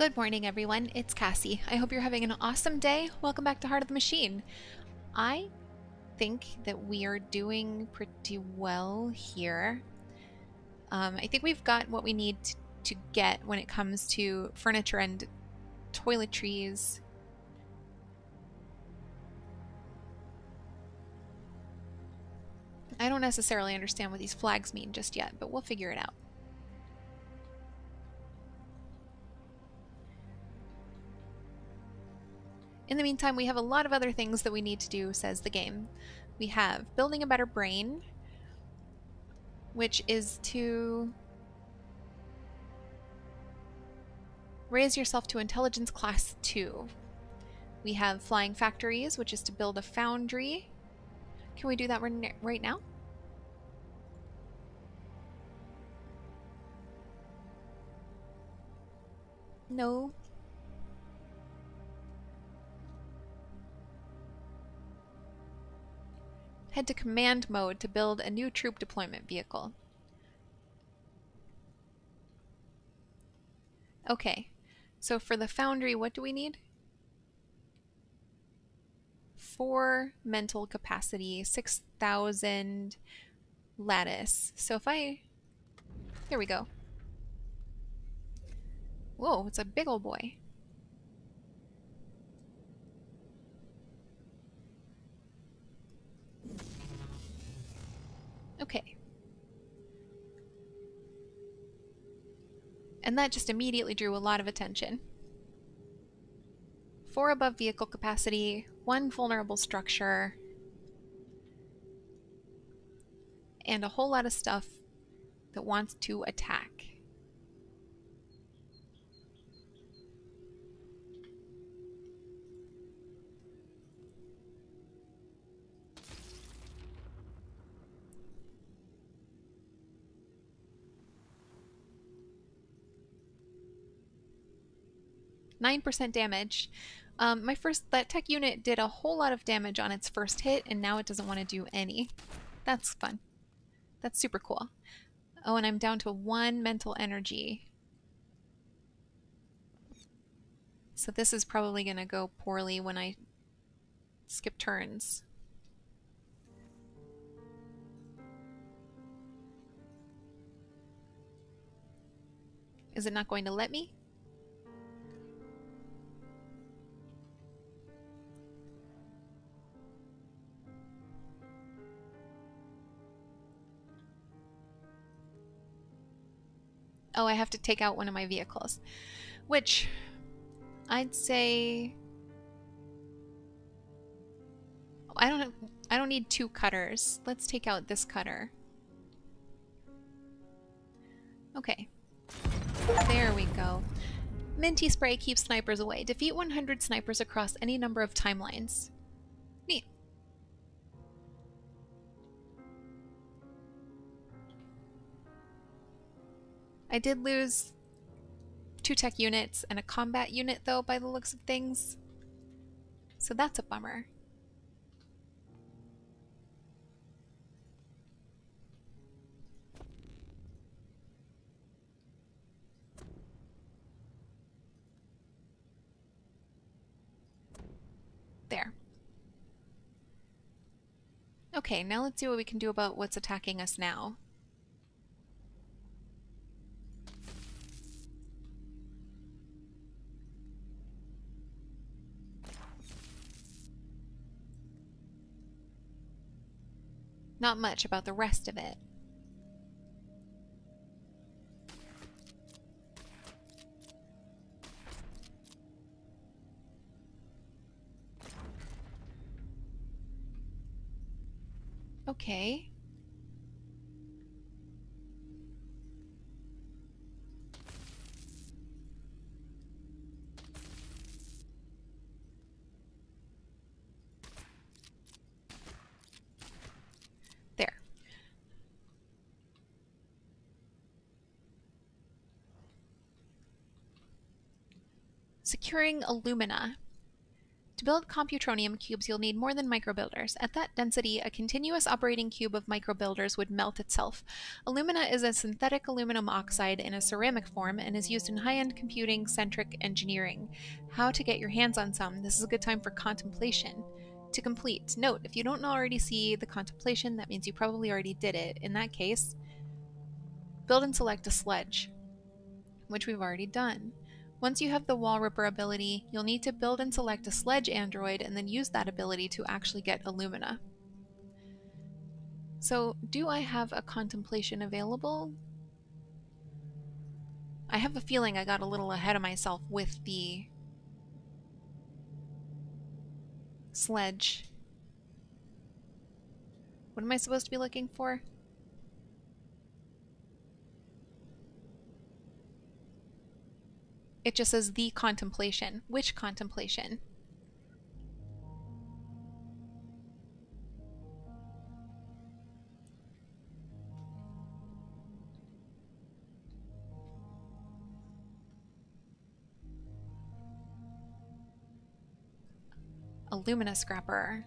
Good morning, everyone. It's Cassie. I hope you're having an awesome day. Welcome back to Heart of the Machine. I think that we are doing pretty well here. I think we've got what we need to get when it comes to furniture and toiletries. I don't necessarily understand what these flags mean just yet, but we'll figure it out. In the meantime, we have a lot of other things that we need to do, says the game. We have building a better brain, which is to raise yourself to intelligence class 2. We have flying factories, which is to build a foundry. Can we do that right now? No. Head to command mode to build a new troop deployment vehicle. Okay, so for the foundry, what do we need? 4 mental capacity, 6,000 lattice. So if there we go. Whoa, it's a big old boy. Okay. And that just immediately drew a lot of attention. 4 above vehicle capacity, 1 vulnerable structure, and a whole lot of stuff that wants to attack. %9 damage. That tech unit did a whole lot of damage on its first hit, and now it doesn't want to do any. That's fun. That's super cool. Oh, and I'm down to 1 mental energy. So this is probably going to go poorly when I skip turns. Is it not going to let me? Oh, I have to take out one of my vehicles, which I'd say I don't need 2 cutters. Let's take out this cutter. Okay. There we go. Minty spray keeps snipers away. Defeat 100 snipers across any number of timelines. Neat. I did lose 2 tech units and a combat unit, though, by the looks of things. So that's a bummer. There. Okay, now let's see what we can do about what's attacking us now. Not much about the rest of it. Okay. There. Securing Illumina. To build Computronium cubes, you'll need more than microbuilders. At that density, a continuous operating cube of microbuilders would melt itself. Alumina is a synthetic aluminum oxide in a ceramic form and is used in high-end computing-centric engineering. How to get your hands on some? This is a good time for contemplation. To complete. Note, if you don't already see the contemplation, that means you probably already did it. In that case, build and select a sledge, which we've already done. Once you have the Wall Ripper ability, you'll need to build and select a sledge android and then use that ability to actually get Alumina. So, do I have a contemplation available? I have a feeling I got a little ahead of myself with the sledge. What am I supposed to be looking for? It just says the contemplation. Which contemplation? Alumina scrapper.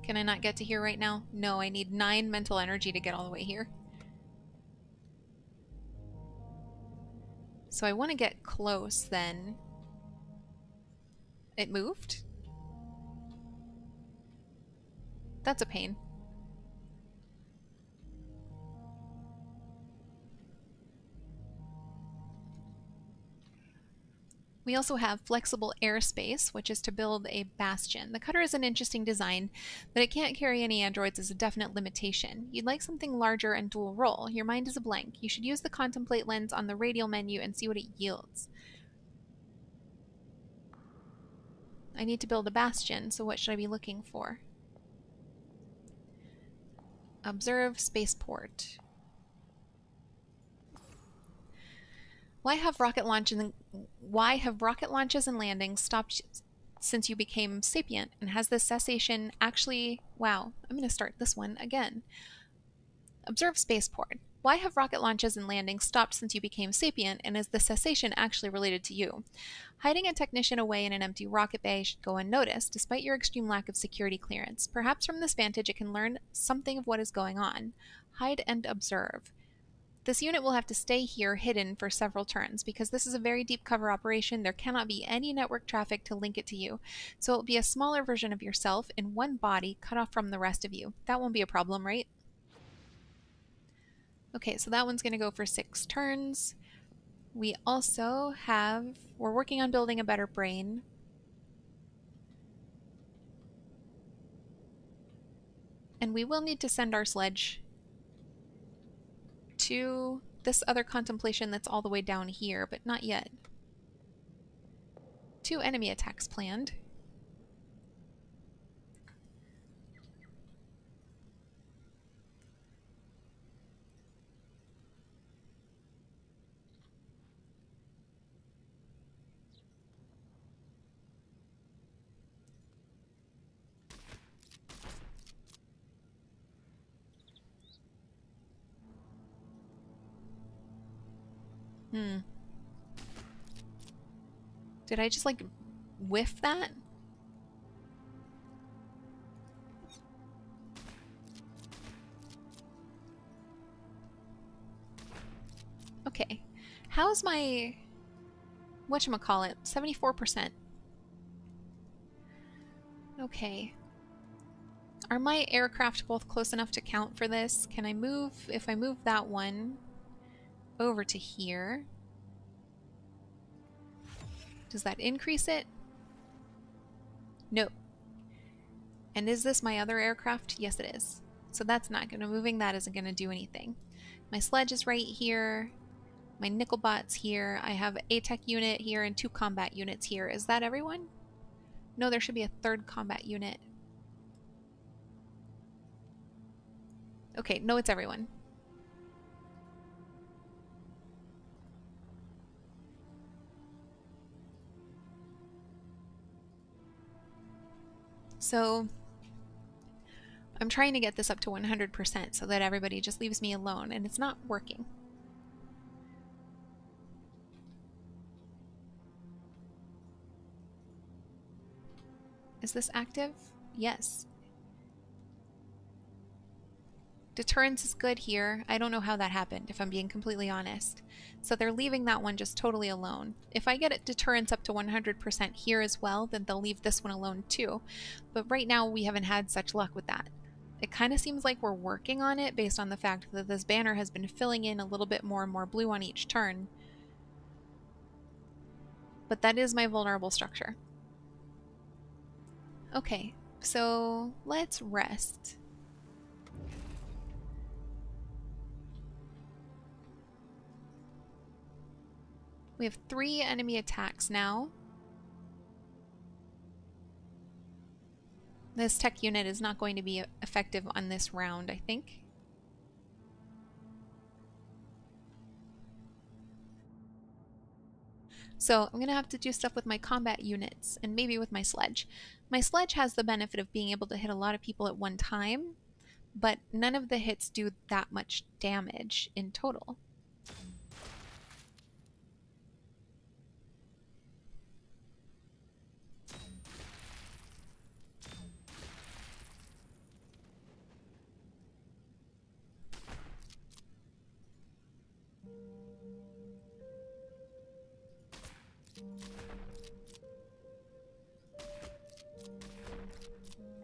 Can I not get to here right now? No, I need 9 mental energy to get all the way here. So I want to get close then. It moved? That's a pain. We also have flexible airspace, which is to build a bastion. The cutter is an interesting design, but it can't carry any androids is a definite limitation. You'd like something larger and dual role. Your mind is a blank. You should use the contemplate lens on the radial menu and see what it yields. I need to build a bastion, so what should I be looking for? Observe spaceport. Why have rocket launches and landings stopped since you became sapient? And has this cessation actually... Wow, I'm going to start this one again. Observe spaceport. Why have rocket launches and landings stopped since you became sapient, and is the cessation actually related to you? Hiding a technician away in an empty rocket bay should go unnoticed, despite your extreme lack of security clearance. Perhaps from this vantage it can learn something of what is going on. Hide and observe. This unit will have to stay here hidden for several turns. Because this is a very deep cover operation, there cannot be any network traffic to link it to you. So it will be a smaller version of yourself in one body cut off from the rest of you. That won't be a problem, right? Okay, so that one's going to go for 6 turns. We also have... We're working on building a better brain. And we will need to send our sledge to this other contemplation that's all the way down here, but not yet. 2 enemy attacks planned. Did I just, like, whiff that? Okay. How's my... whatchamacallit? 74%. Okay. Are my aircraft both close enough to count for this? Can I move... if I move that one over to here... does that increase it? Nope. And is this my other aircraft? Yes, it is. So that's not going to... moving that isn't going to do anything. My sledge is right here. My Nickelbot's here. I have a tech unit here and 2 combat units here. Is that everyone? No, there should be a 3rd combat unit. Okay, no, it's everyone. So I'm trying to get this up to 100% so that everybody just leaves me alone, and it's not working. Is this active? Yes. Deterrence is good here. I don't know how that happened, if I'm being completely honest. So they're leaving that one just totally alone. If I get deterrence up to 100% here as well, then they'll leave this one alone too. But right now we haven't had such luck with that. It kind of seems like we're working on it based on the fact that this banner has been filling in a little bit more and more blue on each turn. But that is my vulnerable structure. Okay, so let's rest. We have 3 enemy attacks now. This tech unit is not going to be effective on this round, I think. So I'm going to have to do stuff with my combat units and maybe with my sledge. My sledge has the benefit of being able to hit a lot of people at one time, but none of the hits do that much damage in total.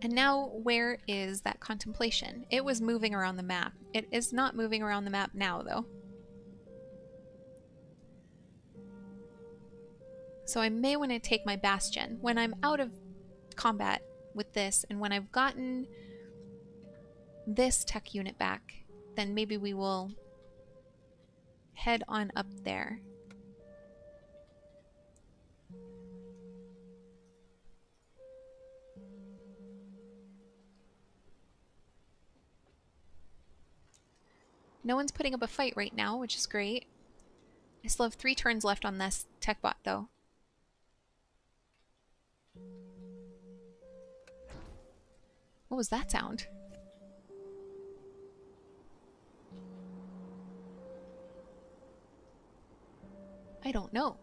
And now, where is that contemplation? It was moving around the map. It is not moving around the map now, though. So I may want to take my bastion. When I'm out of combat with this, and when I've gotten this tech unit back, then maybe we will head on up there. No one's putting up a fight right now, which is great. I still have 3 turns left on this tech bot, though. What was that sound? I don't know.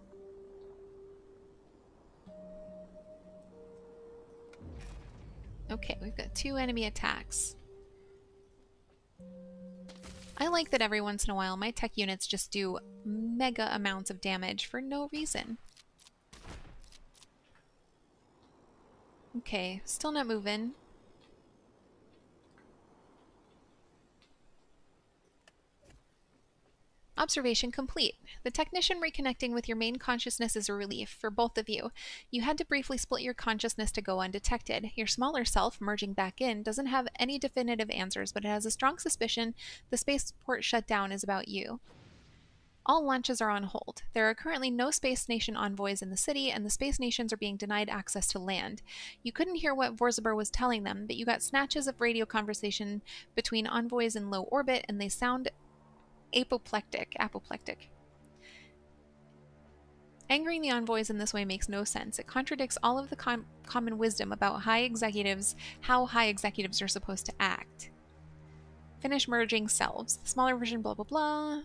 Okay, we've got 2 enemy attacks. I like that every once in a while my tech units just do mega amounts of damage for no reason. Okay, still not moving. Observation complete. The technician reconnecting with your main consciousness is a relief for both of you. You had to briefly split your consciousness to go undetected. Your smaller self, merging back in, doesn't have any definitive answers, but it has a strong suspicion the spaceport shutdown is about you. All launches are on hold. There are currently no Space Station envoys in the city, and the Space Nations are being denied access to land. You couldn't hear what Vorzabur was telling them, but you got snatches of radio conversation between envoys in low orbit, and they sound apoplectic. Angering the envoys in this way makes no sense. It contradicts all of the common wisdom about how high executives are supposed to act. Finish merging selves. The smaller version, blah, blah, blah.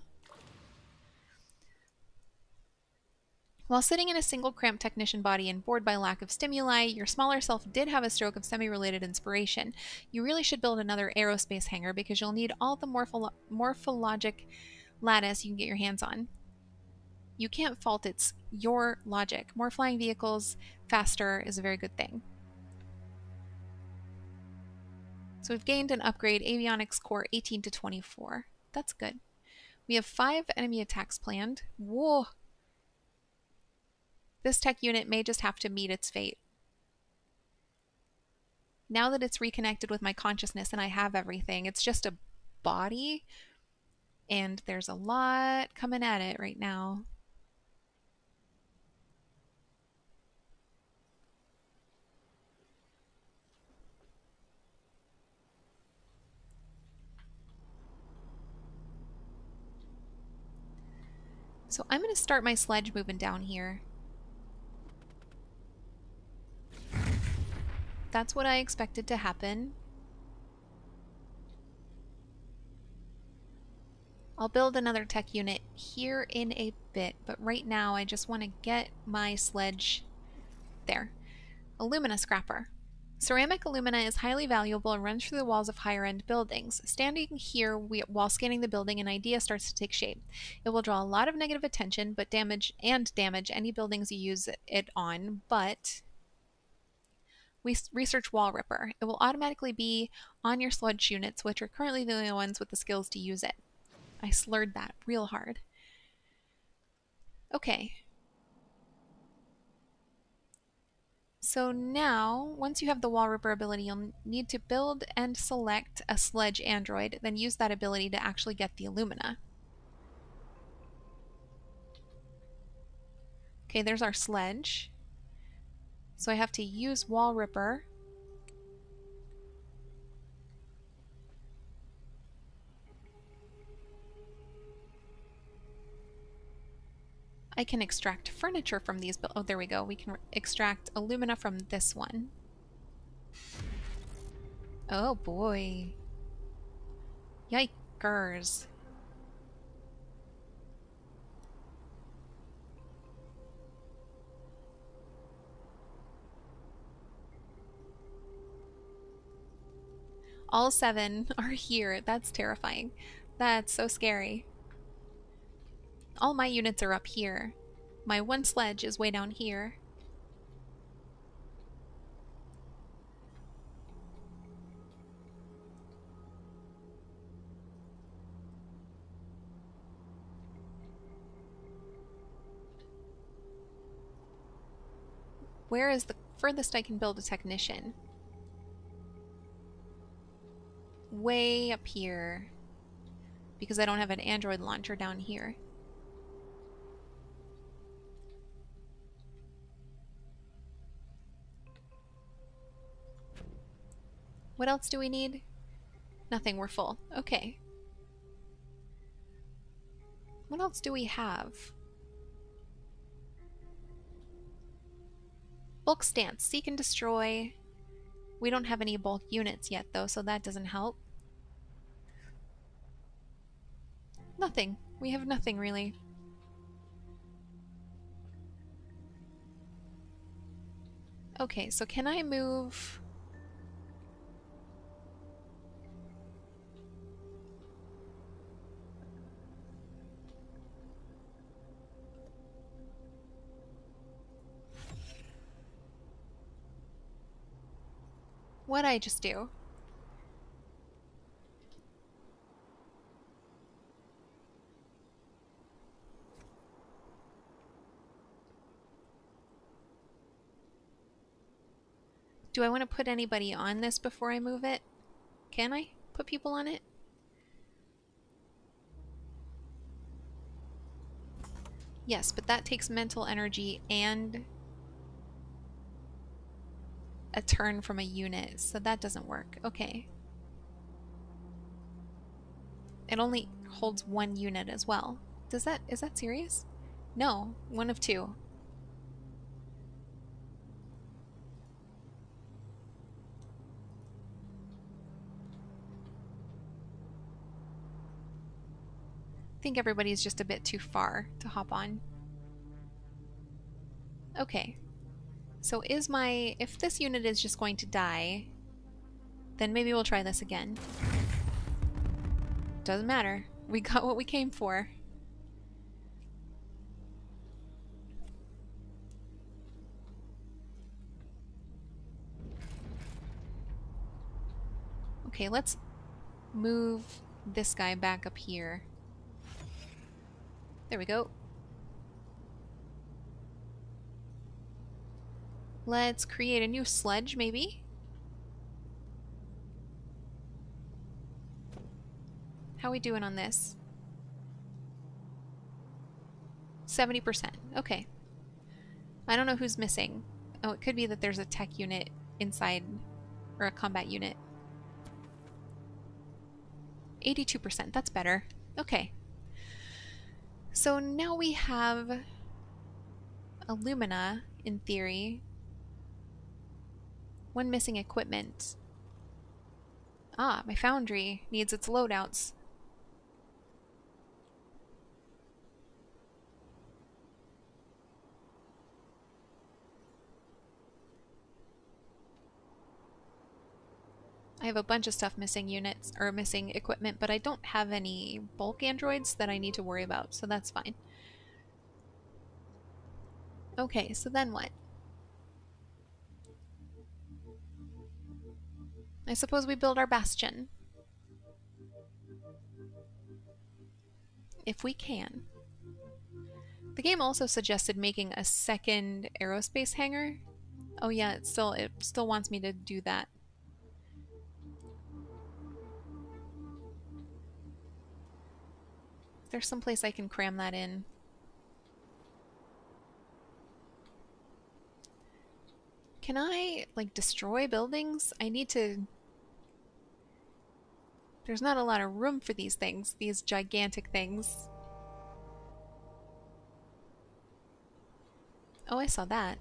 While sitting in a single cramped technician body and bored by lack of stimuli, your smaller self did have a stroke of semi-related inspiration. You really should build another aerospace hangar because you'll need all the morphologic lattice you can get your hands on. You can't fault it's your logic. More flying vehicles, faster is a very good thing. So we've gained an upgrade, avionics core 18 to 24. That's good. We have 5 enemy attacks planned. Whoa! This tech unit may just have to meet its fate. Now that it's reconnected with my consciousness and I have everything, it's just a body, and there's a lot coming at it right now. So I'm going to start my sledge moving down here. That's what I expected to happen. I'll build another tech unit here in a bit, but right now I just want to get my sledge there. Alumina scrapper. Ceramic alumina is highly valuable and runs through the walls of higher-end buildings. Standing here while scanning the building, an idea starts to take shape. It will draw a lot of negative attention, but damage any buildings you use it on, but we research Wall Ripper. It will automatically be on your sludge units, which are currently the only ones with the skills to use it. I slurred that real hard. Okay. So now, once you have the Wall Ripper ability, you'll need to build and select a sledge android, then use that ability to actually get the alumina. Okay, there's our sledge. So I have to use Wall Ripper. I can extract furniture from these. Oh, there we go. We can extract alumina from this one. Oh boy. Yikers. All 7 are here. That's terrifying. That's so scary. All my units are up here. My one sledge is way down here. Where is the furthest I can build a technician? Way up here. Because I don't have an android launcher down here. What else do we need? Nothing, we're full. Okay. What else do we have? Bulk stance. Seek and destroy. We don't have any bulk units yet though, so that doesn't help. Nothing. We have nothing really. Okay, so can I move... What'd I just do? Do I want to put anybody on this before I move it? Can I put people on it? Yes, but that takes mental energy and a turn from a unit, so that doesn't work. Okay. It only holds 1 unit as well. Is that serious? No, 1 of 2. I think everybody's just a bit too far to hop on. Okay. So if this unit is just going to die, then maybe we'll try this again. Doesn't matter. We got what we came for. Okay, let's move this guy back up here. There we go. Let's create a new sledge, maybe? How are we doing on this? 70%. Okay. I don't know who's missing. Oh, it could be that there's a tech unit inside, or a combat unit. 82%. That's better. Okay. So now we have alumina, in theory. 1 missing equipment. Ah, my foundry needs its loadouts. I have a bunch of stuff missing units, or missing equipment, but I don't have any bulk androids that I need to worry about, so that's fine. Okay, so then what? I suppose we build our bastion. If we can. The game also suggested making a second aerospace hangar. Oh yeah, it still wants me to do that. There's some place I can cram that in. Can I, like, destroy buildings? I need to... There's not a lot of room for these things, these gigantic things. Oh, I saw that.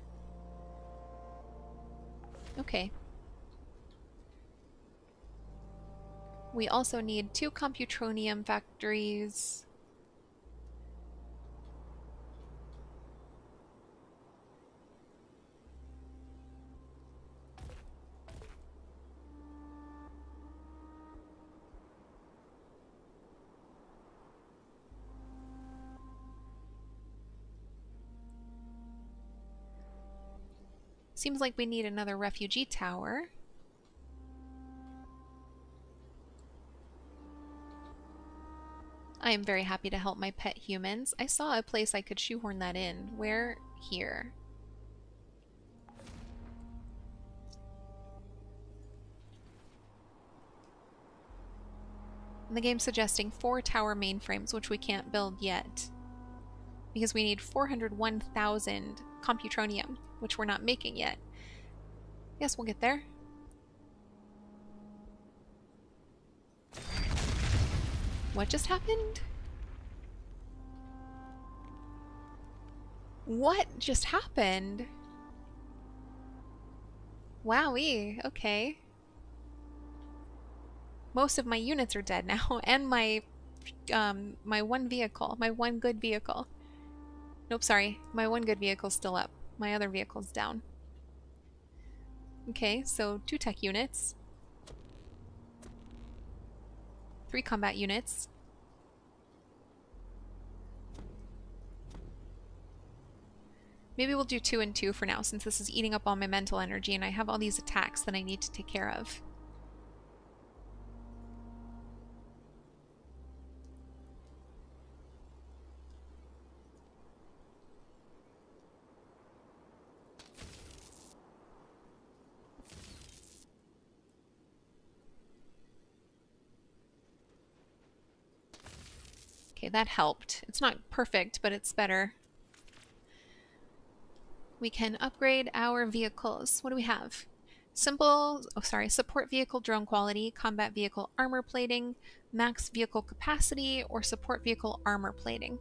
Okay. We also need 2 Computronium factories. Seems like we need another refugee tower. I am very happy to help my pet humans. I saw a place I could shoehorn that in. Where? Here. And the game's suggesting 4 tower mainframes, which we can't build yet. Because we need 401,000 Computronium, which we're not making yet. Yes, we'll get there. What just happened? What just happened? Wowee, okay. Most of my units are dead now, and my one vehicle, my one good vehicle. Nope, sorry, my one good vehicle's still up. My other vehicle's down. Okay, so 2 tech units. 3 combat units. Maybe we'll do 2 and 2 for now, since this is eating up all my mental energy and I have all these attacks that I need to take care of. Okay, that helped. It's not perfect, but it's better. We can upgrade our vehicles. What do we have? Support vehicle drone quality, combat vehicle armor plating, max vehicle capacity, or support vehicle armor plating.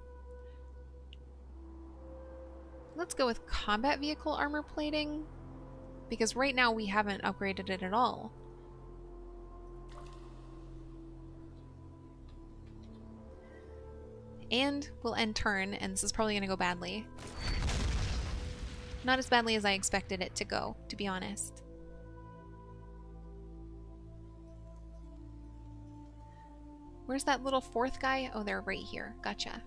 Let's go with combat vehicle armor plating, because right now we haven't upgraded it at all. And we'll end turn, and this is probably going to go badly. Not as badly as I expected it to go, to be honest. Where's that little 4th guy? Oh, they're right here. Gotcha.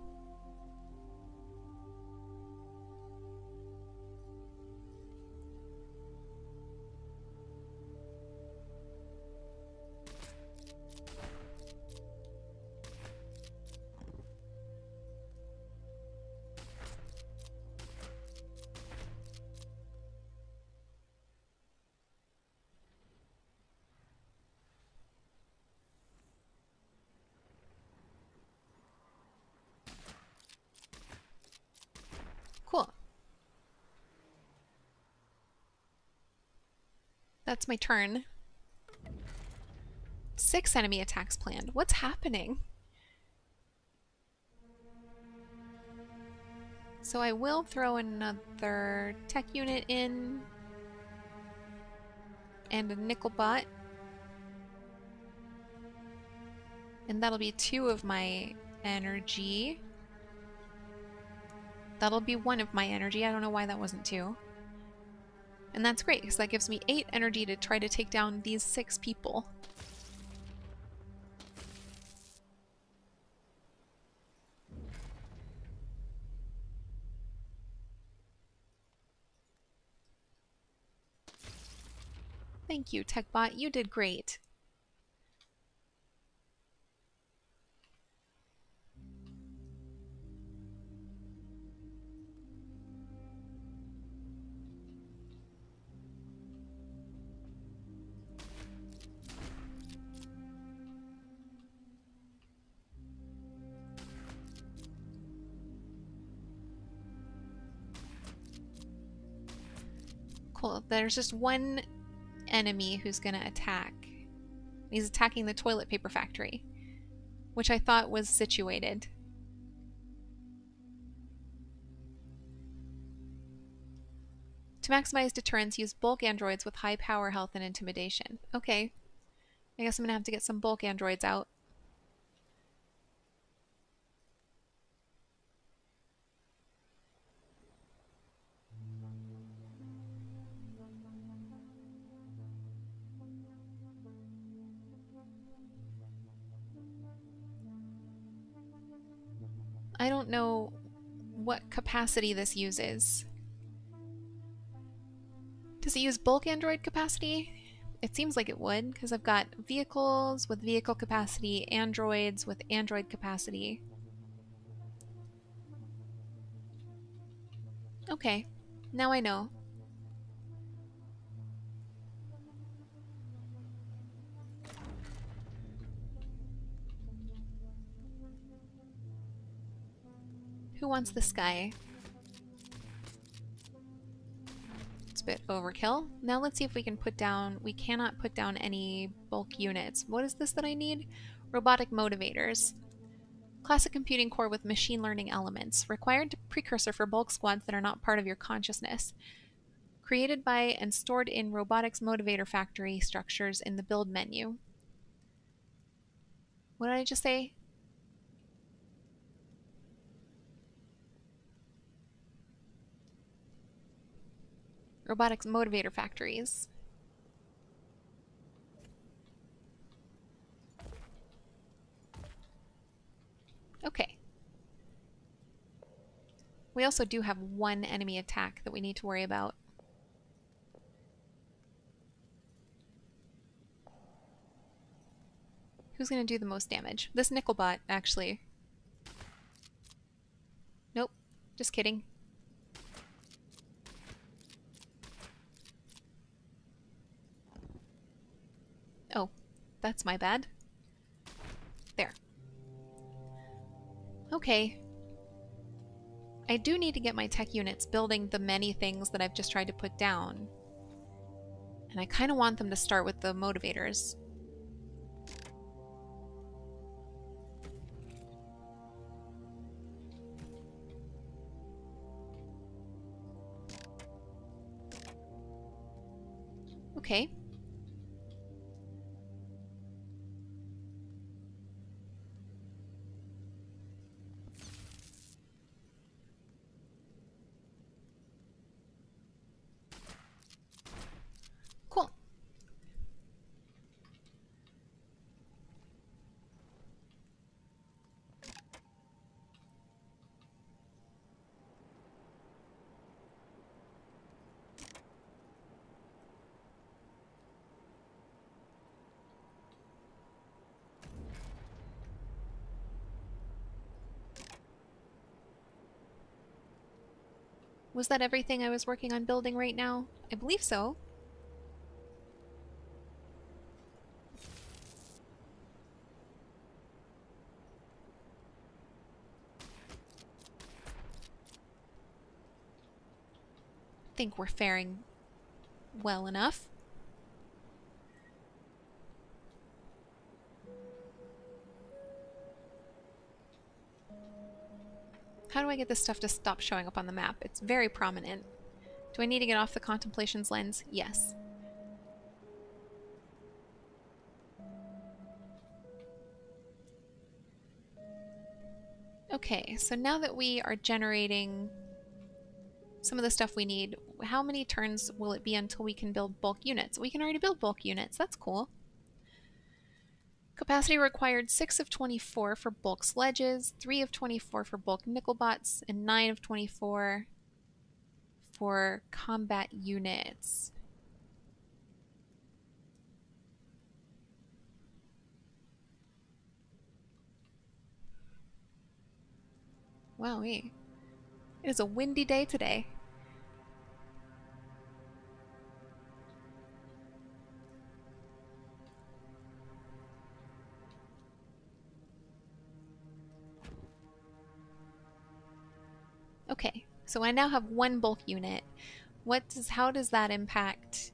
Cool. That's my turn. 6 enemy attacks planned. What's happening? So I will throw another tech unit in. And a nickel bot. And that'll be 2 of my energy. That'll be 1 of my energy. I don't know why that wasn't 2. And that's great, because that gives me 8 energy to try to take down these 6 people. Thank you, TechBot. You did great. Cool. There's just one enemy who's going to attack. He's attacking the toilet paper factory, which I thought was situated. To maximize deterrence, use bulk androids with high power, health, and intimidation. Okay. I guess I'm going to have to get some bulk androids out. I don't know what capacity this uses. Does it use bulk android capacity? It seems like it would, because I've got vehicles with vehicle capacity, androids with android capacity. Okay, now I know. Who wants this guy? It's a bit overkill. Now let's see if we can put down... We cannot put down any bulk units. What is this that I need? Robotic motivators. Classic computing core with machine learning elements. Required precursor for bulk squads that are not part of your consciousness. Created by and stored in robotics motivator factory structures in the build menu. What did I just say? Robotics motivator factories. Okay. We also do have one enemy attack that we need to worry about. Who's going to do the most damage? This Nickelbot, actually. Nope. Just kidding. Oh, that's my bad. There. Okay. I do need to get my tech units building the many things that I've just tried to put down. And I kind of want them to start with the motivators. Okay. Cool. Was that everything I was working on building right now? I believe so. I think we're faring well enough. How do I get this stuff to stop showing up on the map? It's very prominent. Do I need to get off the contemplations lens? Yes. Okay, so now that we are generating some of the stuff we need. How many turns will it be until we can build bulk units? We can already build bulk units. That's cool. Capacity required 6 of 24 for bulk sledges, 3 of 24 for bulk nickel bots, and 9 of 24 for combat units. Wowee. It is a windy day today. Okay, so I now have one bulk unit. How does that impact?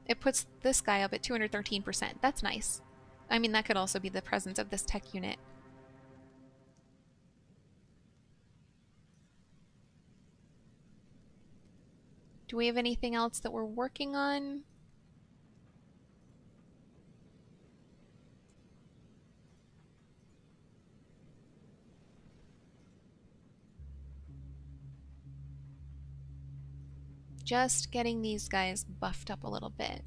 It puts this guy up at 213%. That's nice. I mean, that could also be the presence of this tech unit. Do we have anything else that we're working on? Just getting these guys buffed up a little bit.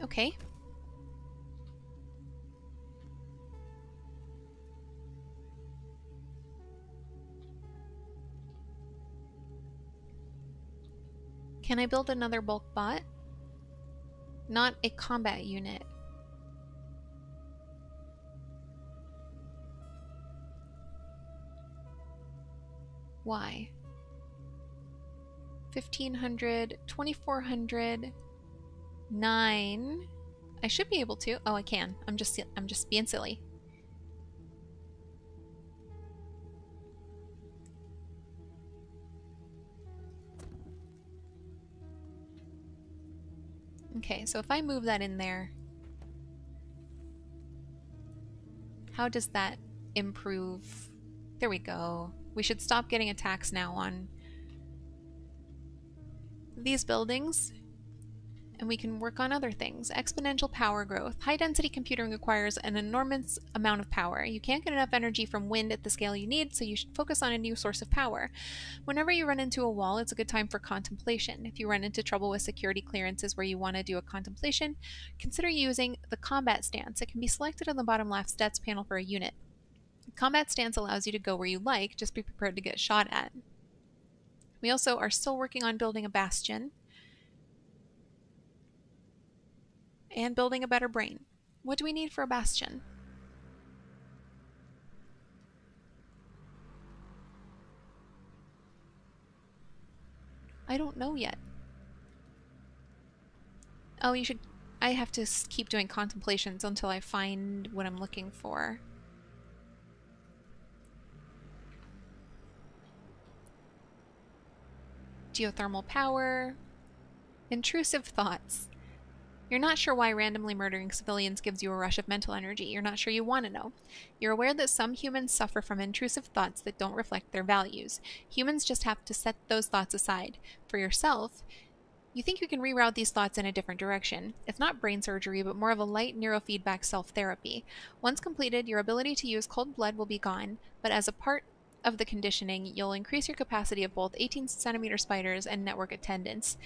Okay. Can I build another bulk bot? Not a combat unit. Why? 1500, 2400, 9. I should be able to. Oh, I can. I'm just being silly. Okay, so if I move that in there, how does that improve? There we go. We should stop getting attacks now on these buildings, and we can work on other things. Exponential power growth. High density computing requires an enormous amount of power. You can't get enough energy from wind at the scale you need, so you should focus on a new source of power. Whenever you run into a wall, it's a good time for contemplation. If you run into trouble with security clearances where you want to do a contemplation, consider using the combat stance. It can be selected on the bottom left stats panel for a unit. Combat stance allows you to go where you like, just be prepared to get shot at. We also are still working on building a bastion and building a better brain. What do we need for a bastion? I don't know yet. Oh, I have to keep doing contemplations until I find what I'm looking for. Geothermal power. Intrusive thoughts. You're not sure why randomly murdering civilians gives you a rush of mental energy. You're not sure you want to know. You're aware that some humans suffer from intrusive thoughts that don't reflect their values. Humans just have to set those thoughts aside. For yourself, you think you can reroute these thoughts in a different direction. It's not brain surgery, but more of a light neurofeedback self-therapy. Once completed, your ability to use cold blood will be gone, but as a part of the conditioning, you'll increase your capacity of both 18-centimeter spiders and network attendance.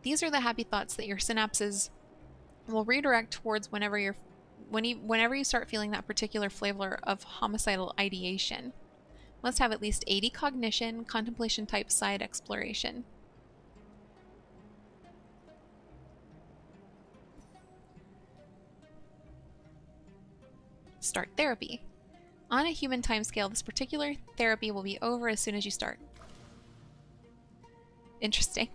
These are the happy thoughts that your synapses will redirect towards whenever you start feeling that particular flavor of homicidal ideation. Must have at least 80 cognition, contemplation type side exploration. Start therapy. On a human timescale, this particular therapy will be over as soon as you start. Interesting.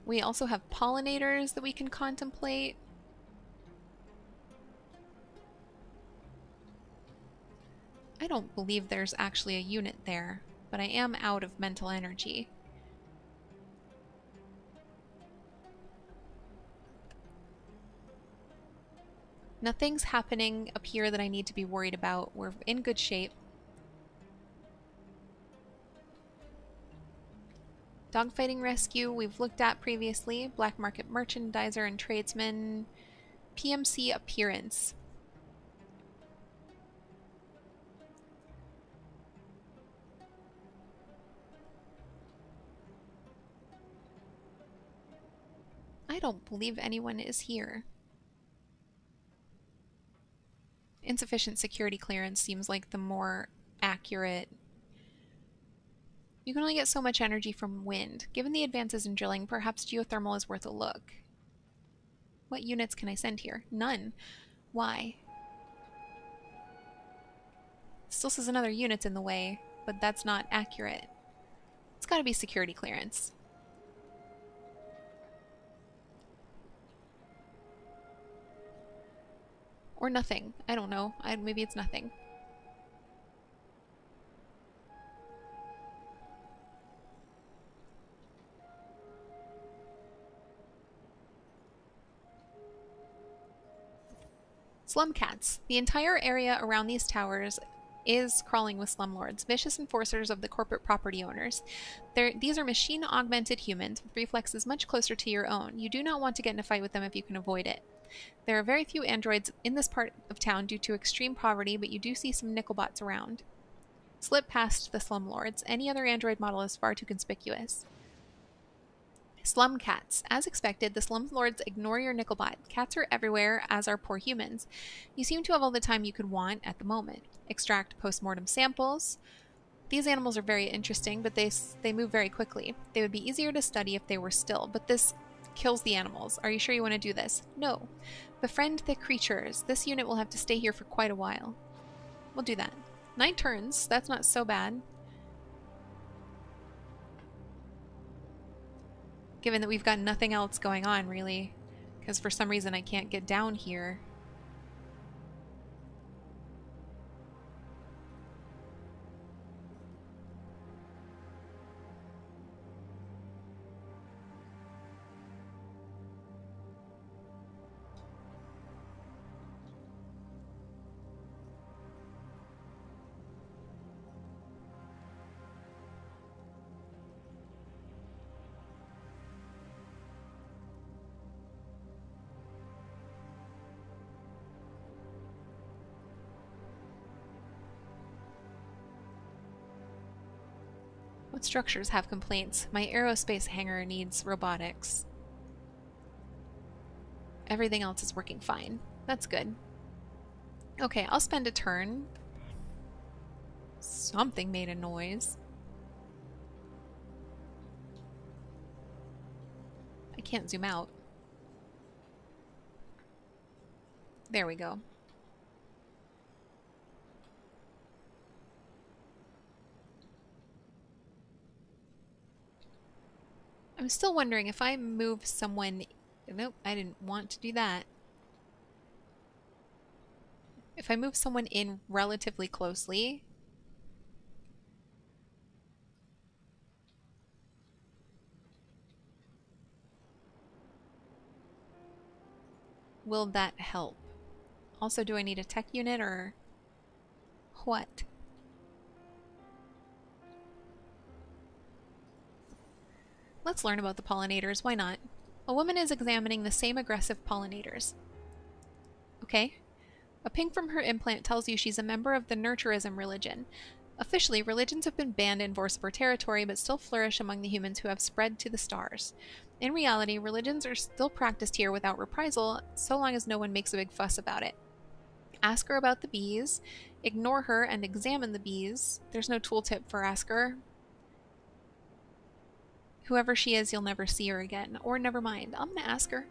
We also have pollinators that we can contemplate. I don't believe there's actually a unit there, but I am out of mental energy. Nothing's happening up here that I need to be worried about. We're in good shape. Dogfighting rescue we've looked at previously. Black market merchandiser and tradesman. PMC appearance. I don't believe anyone is here. Insufficient security clearance seems like the more accurate. You can only get so much energy from wind. Given the advances in drilling, perhaps geothermal is worth a look. What units can I send here? None. Why? Still says another unit's in the way, but that's not accurate. It's gotta be security clearance. Or nothing. I don't know. Maybe it's nothing. Slum cats. The entire area around these towers is crawling with slumlords, vicious enforcers of the corporate property owners. These are machine-augmented humans with reflexes much closer to your own. You do not want to get in a fight with them if you can avoid it. There are very few androids in this part of town due to extreme poverty, but you do see some nickelbots around. Slip past the slumlords. Any other android model is far too conspicuous. Slum cats. As expected, the slumlords ignore your nickelbot. Cats are everywhere, as are poor humans. You seem to have all the time you could want at the moment. Extract post-mortem samples. These animals are very interesting, but they move very quickly. They would be easier to study if they were still, but this kills the animals. Are you sure you want to do this? No. Befriend the creatures. This unit will have to stay here for quite a while. We'll do that. 9 turns. That's not so bad. Given that we've got nothing else going on, really. Because for some reason I can't get down here. What structures have complaints? My aerospace hangar needs robotics. Everything else is working fine. That's good. Okay, I'll spend a turn. Something made a noise. I can't zoom out. There we go. I'm still wondering if I move someone... Nope, I didn't want to do that. If I move someone in relatively closely... will that help? Also, do I need a tech unit or... what? Let's learn about the pollinators, why not? A woman is examining the same aggressive pollinators. Okay. A ping from her implant tells you she's a member of the Nurturism religion. Officially, religions have been banned in Vorspor territory, but still flourish among the humans who have spread to the stars. In reality, religions are still practiced here without reprisal, so long as no one makes a big fuss about it. Ask her about the bees, ignore her, and examine the bees. There's no tooltip for ask her. Whoever she is, you'll never see her again. Or never mind. I'm gonna ask her.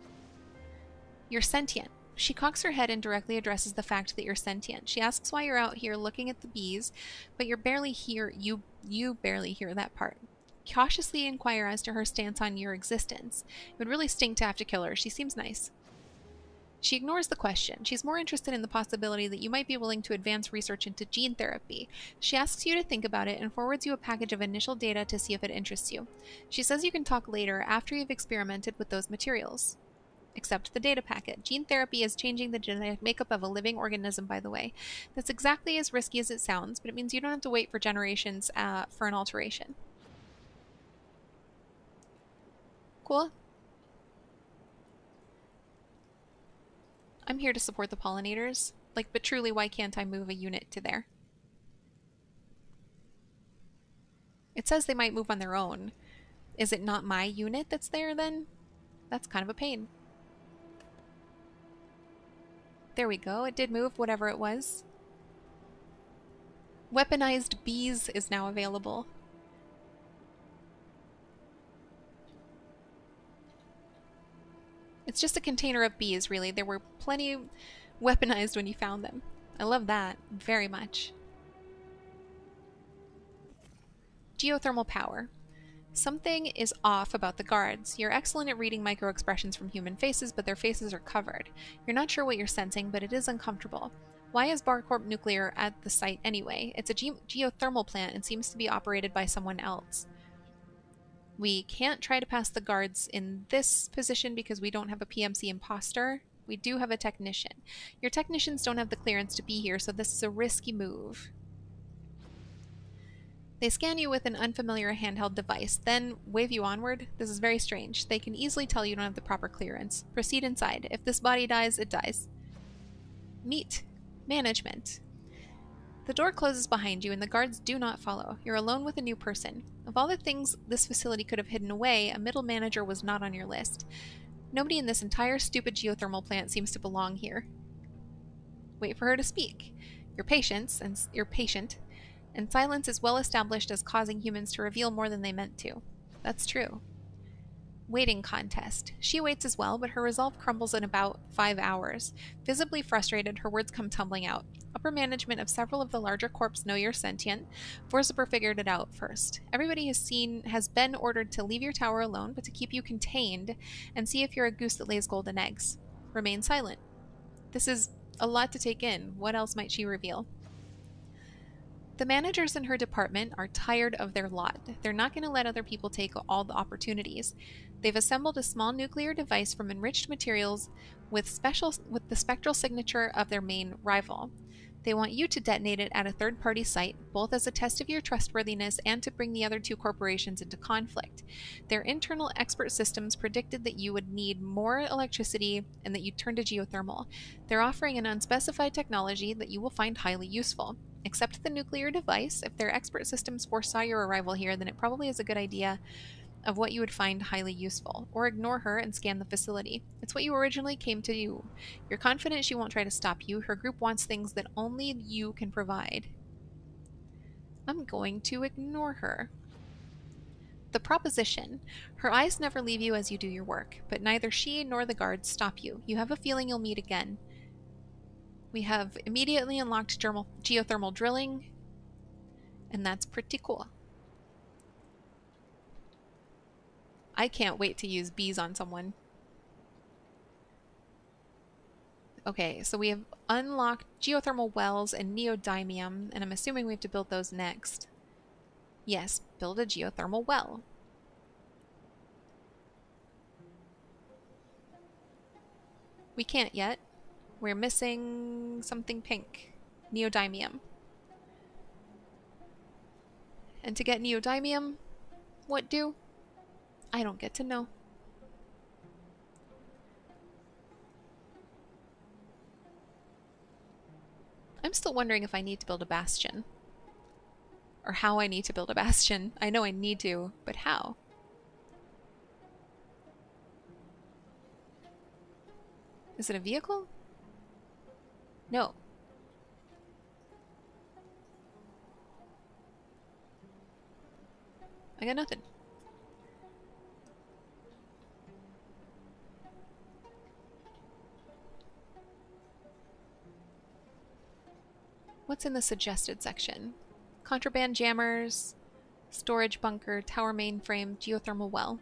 You're sentient. She cocks her head and directly addresses the fact that you're sentient. She asks why you're out here looking at the bees, but you're barely here. You barely hear that part. Cautiously inquire as to her stance on your existence. It would really stink to have to kill her. She seems nice. She ignores the question. She's more interested in the possibility that you might be willing to advance research into gene therapy. She asks you to think about it and forwards you a package of initial data to see if it interests you. She says you can talk later after you've experimented with those materials. Accept the data packet. Gene therapy is changing the genetic makeup of a living organism, by the way. That's exactly as risky as it sounds, but it means you don't have to wait for generations for an alteration. Cool. I'm here to support the pollinators. Like, but truly, why can't I move a unit to there? It says they might move on their own. Is it not my unit that's there then? That's kind of a pain. There we go. It did move, whatever it was. Weaponized bees is now available. It's just a container of bees, really. There were plenty weaponized when you found them. I love that very much. Geothermal power. Something is off about the guards. You're excellent at reading micro-expressions from human faces, but their faces are covered. You're not sure what you're sensing, but it is uncomfortable. Why is Barcorp Nuclear at the site anyway? It's a geothermal plant and seems to be operated by someone else. We can't try to pass the guards in this position because we don't have a PMC imposter. We do have a technician. Your technicians don't have the clearance to be here, so this is a risky move. They scan you with an unfamiliar handheld device, then wave you onward. This is very strange. They can easily tell you don't have the proper clearance. Proceed inside. If this body dies, it dies. Meet management. The door closes behind you and the guards do not follow. You're alone with a new person. Of all the things this facility could have hidden away, a middle manager was not on your list. Nobody in this entire stupid geothermal plant seems to belong here. Wait for her to speak. You're patient, and silence is well established as causing humans to reveal more than they meant to. That's true. Waiting contest. She waits as well, but her resolve crumbles in about 5 hours. Visibly frustrated, her words come tumbling out. Upper management of several of the larger corps know you're sentient. Forciber figured it out first. Everybody has been ordered to leave your tower alone, but to keep you contained and see if you're a goose that lays golden eggs. Remain silent. This is a lot to take in. What else might she reveal? The managers in her department are tired of their lot. They're not going to let other people take all the opportunities. They've assembled a small nuclear device from enriched materials with the spectral signature of their main rival. They want you to detonate it at a third-party site, both as a test of your trustworthiness and to bring the other two corporations into conflict. Their internal expert systems predicted that you would need more electricity and that you'd turn to geothermal. They're offering an unspecified technology that you will find highly useful. Accept the nuclear device. If their expert systems foresaw your arrival here, then it probably is a good idea of what you would find highly useful, or ignore her and scan the facility. It's what you originally came to do. You're confident she won't try to stop you. Her group wants things that only you can provide. I'm going to ignore her. The proposition. Her eyes never leave you as you do your work, but neither she nor the guards stop you. You have a feeling you'll meet again. We have immediately unlocked geothermal drilling, and that's pretty cool. I can't wait to use bees on someone. Okay, so we have unlocked geothermal wells and neodymium, and I'm assuming we have to build those next. Yes, build a geothermal well. We can't yet. We're missing something pink. Neodymium. And to get neodymium, what do? I don't get to know. I'm still wondering if I need to build a bastion. Or how I need to build a bastion. I know I need to, but how? Is it a vehicle? No. I got nothing. What's in the suggested section? Contraband jammers, storage bunker, tower mainframe, geothermal well.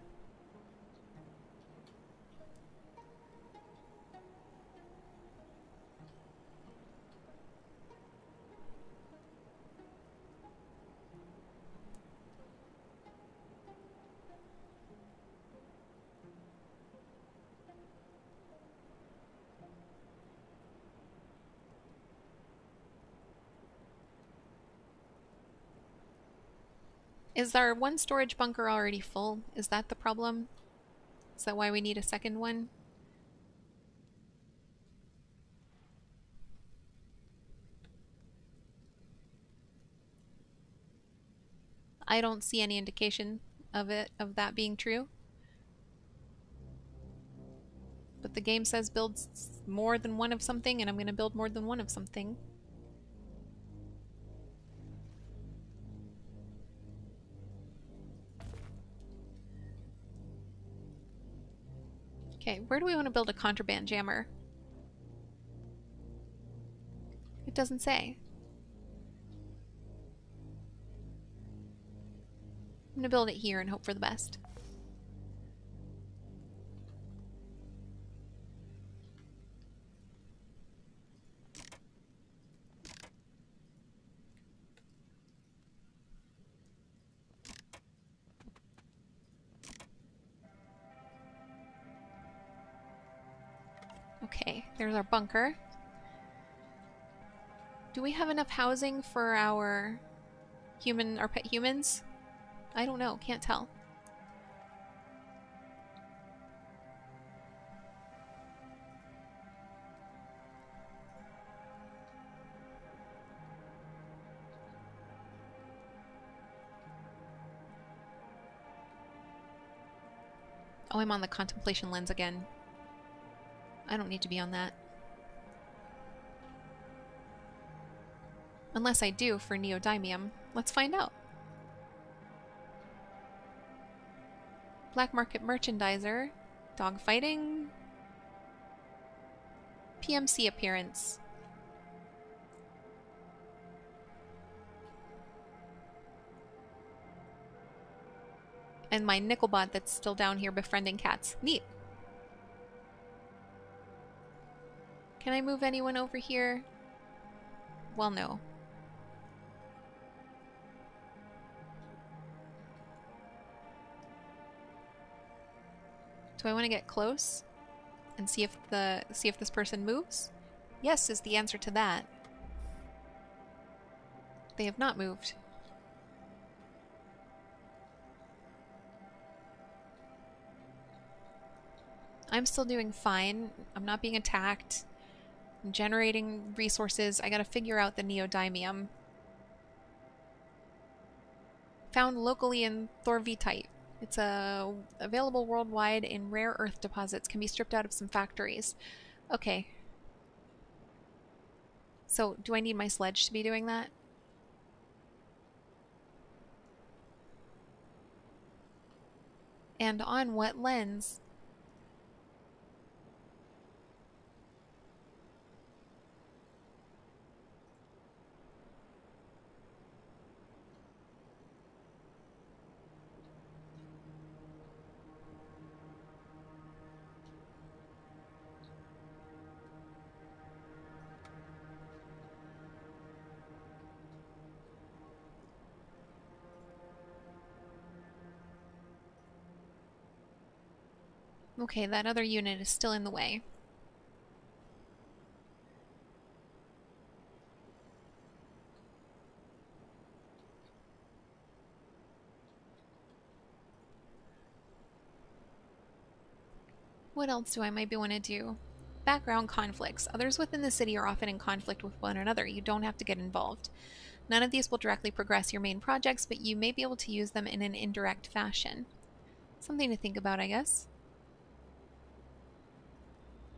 Is our one storage bunker already full? Is that the problem? Is that why we need a second one? I don't see any indication of that being true. But the game says build more than one of something, and I'm going to build more than one of something. Okay, where do we want to build a contraband jammer? It doesn't say. I'm going to build it here and hope for the best. Okay, there's our bunker. Do we have enough housing for our pet humans? I don't know, can't tell. Oh, I'm on the contemplation lens again. I don't need to be on that. Unless I do for neodymium. Let's find out. Black market merchandiser. Dogfighting. PMC appearance. And my Nickelbot that's still down here befriending cats. Neat. Can I move anyone over here? Well, no. Do I want to get close and see if this person moves? Yes is the answer to that. They have not moved. I'm still doing fine. I'm not being attacked. I'm generating resources. I gotta figure out the neodymium. Found locally in thorvitite. It's available worldwide in rare earth deposits. Can be stripped out of some factories. Okay. So, do I need my sledge to be doing that? And on what lens? Okay, that other unit is still in the way. What else do I maybe want to do? Background conflicts. Others within the city are often in conflict with one another. You don't have to get involved. None of these will directly progress your main projects, but you may be able to use them in an indirect fashion. Something to think about, I guess.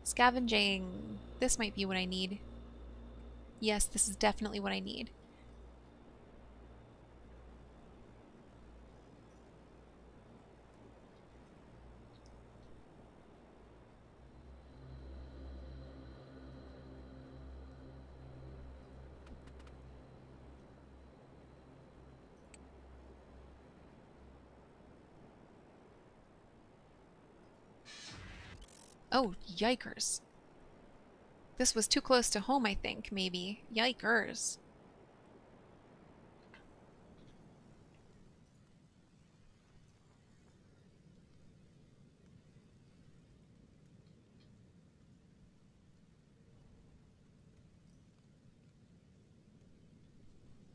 Scavenging. This might be what I need. Yes, this is definitely what I need. Oh, yikers. This was too close to home, I think, maybe. Yikers.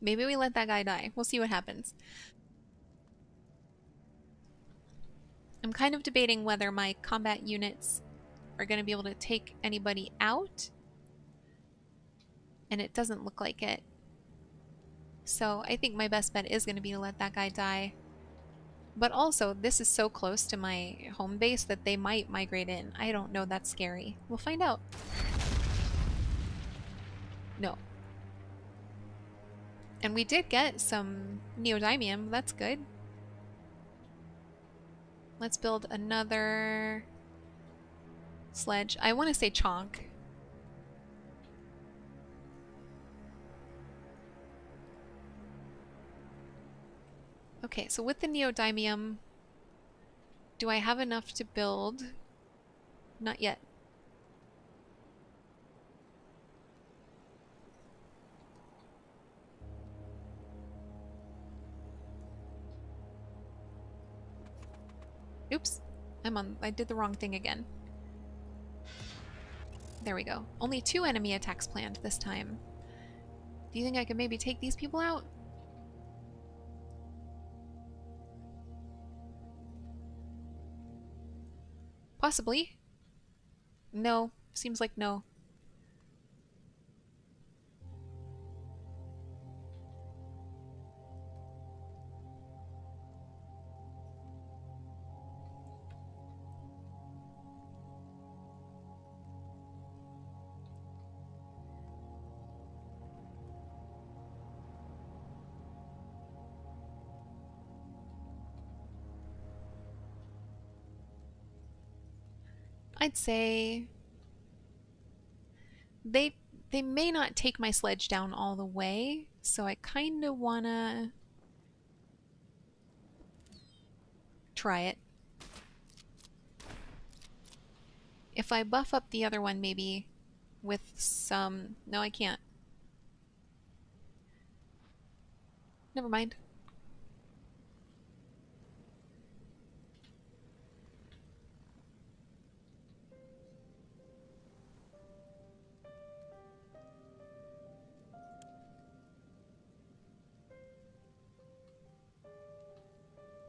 Maybe we let that guy die. We'll see what happens. I'm kind of debating whether my combat units are going to be able to take anybody out, and it doesn't look like it. So I think my best bet is going to be to let that guy die. But also, this is so close to my home base that they might migrate in. I don't know, that's scary. We'll find out. No. And we did get some neodymium, that's good. Let's build another sledge. I want to say chonk. Okay, so with the neodymium, do I have enough to build? Not yet. Oops, I did the wrong thing again. There we go. Only 2 enemy attacks planned this time. Do you think I could maybe take these people out? Possibly. No. Seems like no. I'd say they may not take my sledge down all the way, so I kind of wanna try it. If I buff up the other one maybe with some... No, I can't. Never mind.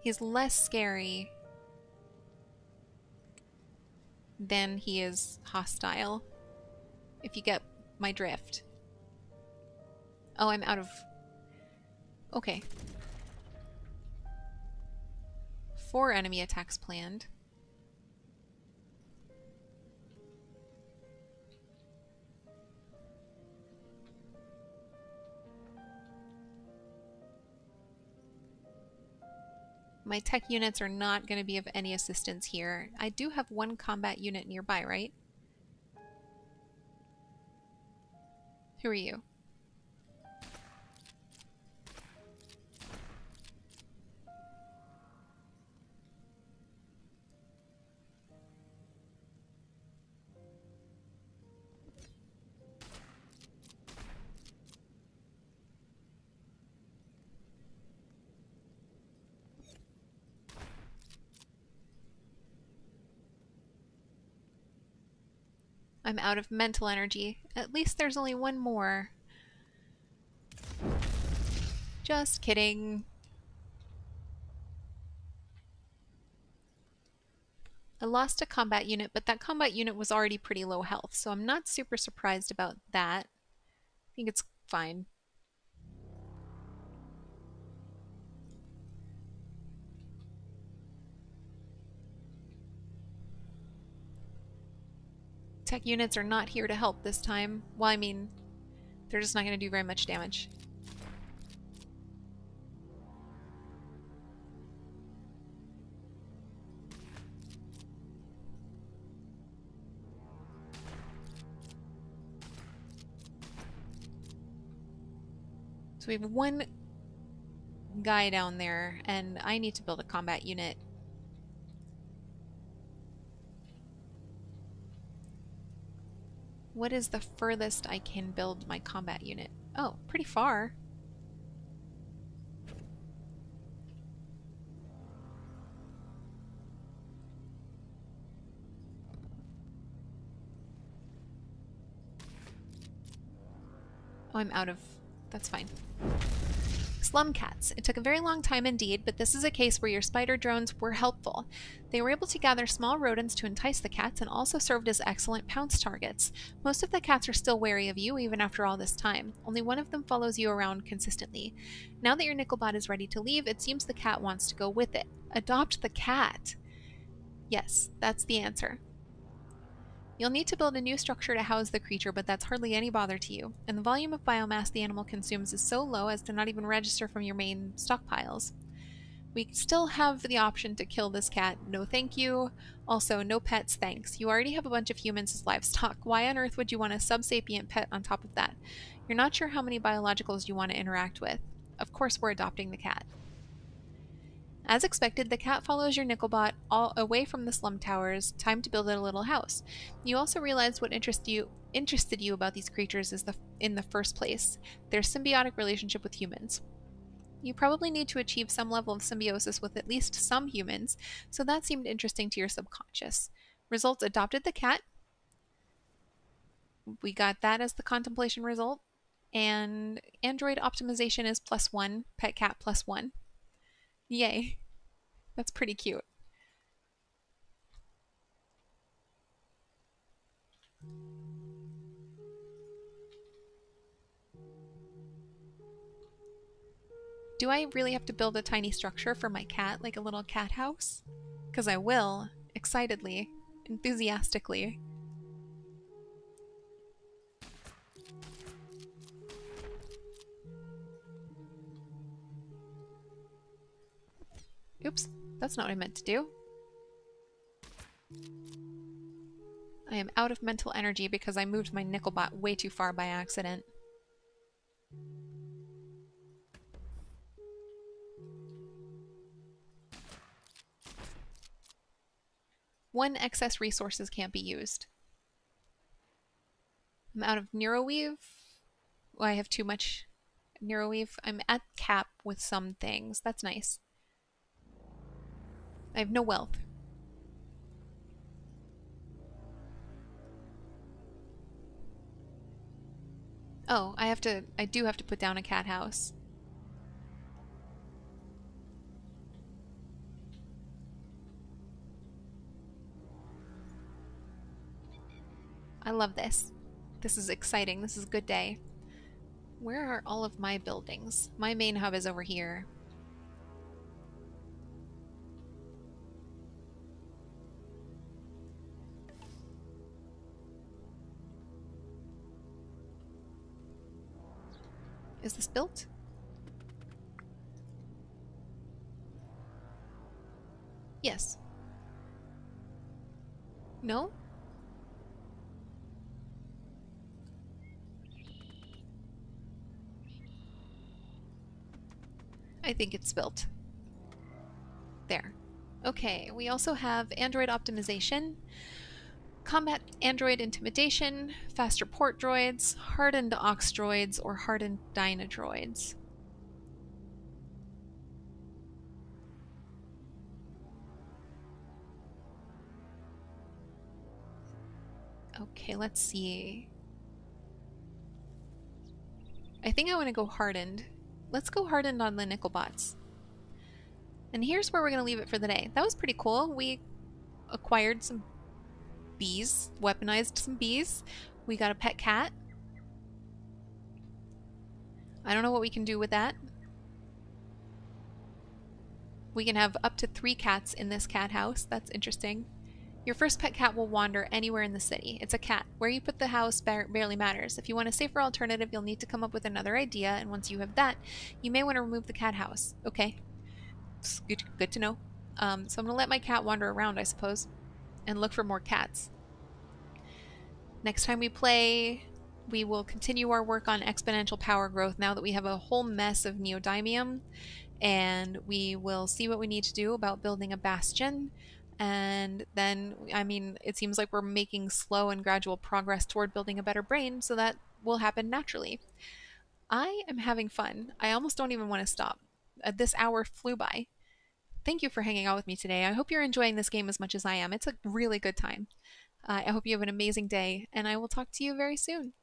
He's less scary than he is hostile, if you get my drift. Oh, I'm out of... Okay. 4 enemy attacks planned. My tech units are not going to be of any assistance here. I do have 1 combat unit nearby, right? Who are you? I'm out of mental energy. At least there's only 1 more. Just kidding. I lost a combat unit, but that combat unit was already pretty low health, so I'm not super surprised about that. I think it's fine. Tech units are not here to help this time. Well, I mean, they're just not going to do very much damage. So we have 1 guy down there, and I need to build a combat unit. What is the furthest I can build my combat unit? Oh, pretty far. Oh, I'm out of... That's fine. Slum cats. It took a very long time indeed, but this is a case where your spider drones were helpful. They were able to gather small rodents to entice the cats and also served as excellent pounce targets. Most of the cats are still wary of you even after all this time. Only one of them follows you around consistently. Now that your Nickelbot is ready to leave, it seems the cat wants to go with it. Adopt the cat. Yes, that's the answer. You'll need to build a new structure to house the creature, but that's hardly any bother to you, and the volume of biomass the animal consumes is so low as to not even register from your main stockpiles. We still have the option to kill this cat. No thank you. Also, no pets thanks. You already have a bunch of humans as livestock. Why on earth would you want a subsapient pet on top of that? You're not sure how many biologicals you want to interact with. Of course we're adopting the cat. As expected, the cat follows your Nickelbot all away from the slum towers. Time to build it a little house. You also realize what interested you about these creatures is in the first place, their symbiotic relationship with humans. You probably need to achieve some level of symbiosis with at least some humans, so that seemed interesting to your subconscious. Results: adopted the cat. We got that as the contemplation result. And android optimization is +1, pet cat +1. Yay. That's pretty cute. Do I really have to build a tiny structure for my cat, like a little cat house? Because I will, excitedly, enthusiastically. Oops, that's not what I meant to do. I am out of mental energy because I moved my Nickelbot way too far by accident. One, excess resources can't be used. I'm out of Neuroweave. Oh, I have too much Neuroweave. I'm at cap with some things. That's nice. I have no wealth. Oh, I do have to put down a cat house. I love this. This is exciting. This is a good day. Where are all of my buildings? My main hub is over here. Is this built? Yes. No? I think it's built. There. Okay, we also have Android optimization, combat Android intimidation, faster port droids, hardened Ox droids, or hardened Dyna droids. Okay, let's see. I think I want to go hardened. Let's go hardened on the Nickelbots. And here's where we're going to leave it for the day. That was pretty cool. We acquired some bees, weaponized some bees. We got a pet cat. I don't know what we can do with that. We can have up to 3 cats in this cat house. That's interesting. Your first pet cat will wander anywhere in the city. It's a cat. Where you put the house barely matters. If you want a safer alternative, you'll need to come up with another idea, and once you have that, you may want to remove the cat house. Okay. It's good to know. So I'm going to let my cat wander around, I suppose, and look for more cats. Next time we play, we will continue our work on exponential power growth now that we have a whole mess of neodymium, and we will see what we need to do about building a bastion. And then, I mean, it seems like we're making slow and gradual progress toward building a better brain, so that will happen naturally. I am having fun. I almost don't even want to stop. This hour flew by. Thank you for hanging out with me today. I hope you're enjoying this game as much as I am. It's a really good time. I hope you have an amazing day, and I will talk to you very soon.